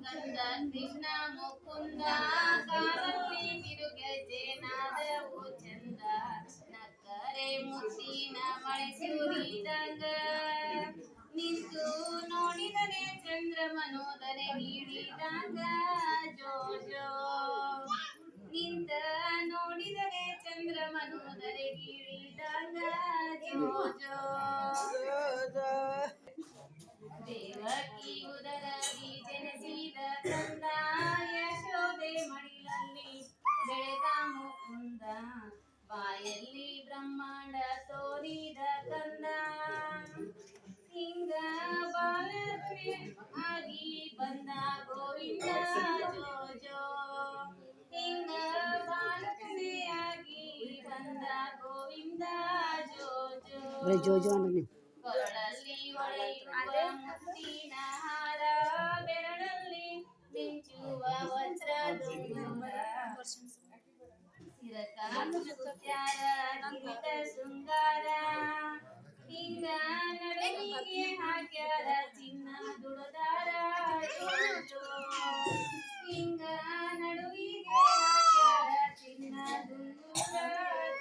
ಕಂದ ಕೃಷ್ಣ ಮುಕುಂದ ಕಾಲಲ್ಲಿ ತಿರುಗಜೆ ನಾದವು ಚಂದ ನಕ್ಕರೆ ಮುತ್ತಿನ ಮಳೆ ಸುರಿದಂಗ ನಿಂತು ನೋಡಿದರೆ ಚಂದ್ರಮನೋದರೆ ನೀಡಿದಾಗ ಜೋ ಜೋ ನಿಂತ ನೋಡಿದರೆ ಚಂದ್ರಮನೋದರೆ ನೀಡಿದಾಗ ಜೋ ಜೋ ದೇವಕಿ ಉದರದಿ ಜನಿಸಿದ ಕಂದ ಯಶೋದೆ ಮಡಿಲಲ್ಲಿ ಬೆಳೆದ ಮುಕುಂದ ಬಾಯಲ್ಲಿ ಬ್ರಹ್ಮಾಂಡ ತೋರಿದ ಕಂದ ಹಿಂಗ ಬಾಲಕನೆ ಆಗಿ ಬಂದ ಗೋವಿಂದ ಜೋ ಜೋ ಹಿಂಗ ಬಾಲಕನೆ ಆಗಿ ಬಂದ ಗೋವಿಂದ ಜೋ ಜೋ ಕೊರಳಲ್ಲಿ ಹೊಳೆಯುವ ಮುತ್ತಿನ ಹಾರ ಬೆರಳಲ್ಲಿ ಮಿಂಚುವ ವಜ್ರದುಂಗುರ ಸಿರಕಾಸುತ್ಯಾರ ಕಿರೀಟ ಶೃಂಗಾರ ಹಿಂಗ ನಡುವಿಗೆ ಹಾಕ್ಯಾರ ಚಿನ್ನ ದುಡದಾರ ಜೋ ಜೋ ಹಿಂಗ ನಡುವಿಗೆ ಹಾಕ್ಯಾರ ಚಿನ್ನ ದುಂಗುರ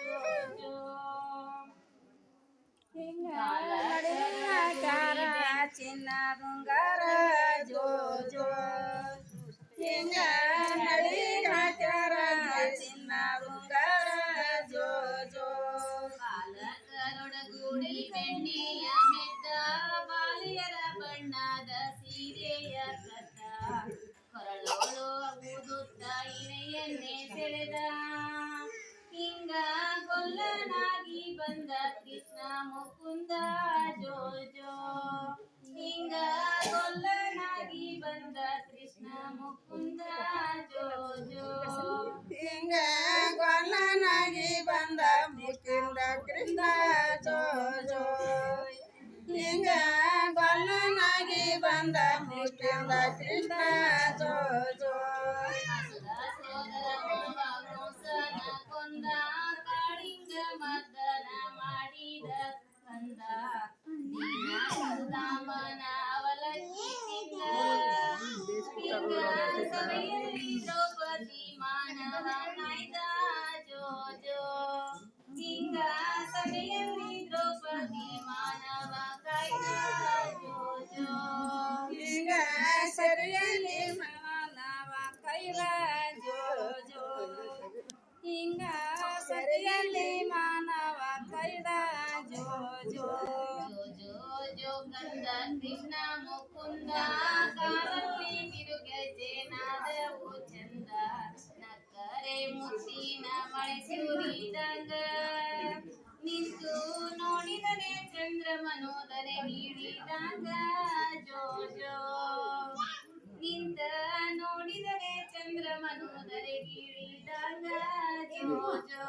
ಜೋ ಜೋ ಹಿಂಗ ಹಾಕ್ಯಾರ ಚಿನ್ನ ದುಂಗಾರ ಜೋ ಜೋ ಹಿಂಗ ನಡುವಿಗೆ ಹಾಕ್ಯಾರ ಚಿನ್ನ ದುಂಗಾರ ಜೋ ಜೋ ಬಾಲಕರೊಡಗೂಡಿ ಬೆಣ್ಣೆಯ ಮೆದ್ದ ಬಾಲಿಯರ ಬಣ್ಣದ ಸೀರೆಯ ಕದ್ದ ಕೊರಳೋಳು ಊದುತ್ತ ಇಣೆಯನ್ನೇ ಸೆಳೆದ ಹಿಂಗ ಗೊಲ್ಲನಾಗಿ ಬಂದ ಕೃಷ್ಣ ಮುಕುಂದ ಜೋ ಜೋ ಹಿಂಗ ಗೊಲ್ಲನಾಗಿ ಬಂದ ಕೃಷ್ಣ ಮುಕುಂದ ಜೋ ಜೋ ಹಿಂಗ ಗೊಲ್ಲನಾಗಿ ಬಂದ ಮುಕುಂದ ಕೃಷ್ಣ ಜೋ ಜೋ ಹಿಂಗ ಗೊಲ್ಲನಾಗಿ ಬಂದ ಮುಕುಂದ ಕೃಷ್ಣ ಜೋ ಜೋ ಕೊಂದ ಕಾಳಿಂಗ ಮರ್ದನ ಮಾಡಿದ ಕಂದ ದೀನ ಸುಧಾಮನ ಅವಲಕ್ಕಿ ಸಭೆಯಲ್ಲಿ ದ್ರೌಪದಿ ಮಾನವ ಕಾಯ್ದ ಜೋ ಜೋ ಹಿಂಗ ಸಭೆಯಲ್ಲಿ ದ್ರೌಪದಿ ಮಾನವ ಕಾಯ್ದ ಜೋ ಜೋ ಹಿಂಗ ಸಭೆಯಲ್ಲಿ ಮಾನವ ಕಾಯ್ದ ಜೋ ಜೋ ಹಿಂಗ ಸರಿಯಲ್ಲಿ ಮಾನವ ಕೈದ ಜೋ ಜೋ ಜೋ ಜೋ ಜೋ ಕಂದ ಕೃಷ್ಣ ಮುಕುಂದ ಕಾಲಲ್ಲಿ ತಿರುಗಜೆ ನಾದವು ಚಂದ ನಕ್ಕರೆ ಮುತ್ತಿನ ಮಳೆ ಸುರಿದಂಗ ನಿಂತು ನೋಡಿದರೆ ಚಂದ್ರಮನೋದರೆ ನೀಡಿದಾಗ ಜೋ ಜೋ ನಿಂತ ನೋಡಿದರೆ ಚಂದ್ರಮನೋದರೆ ನೀಡಿದಾಗ ಜೋ ಜೋ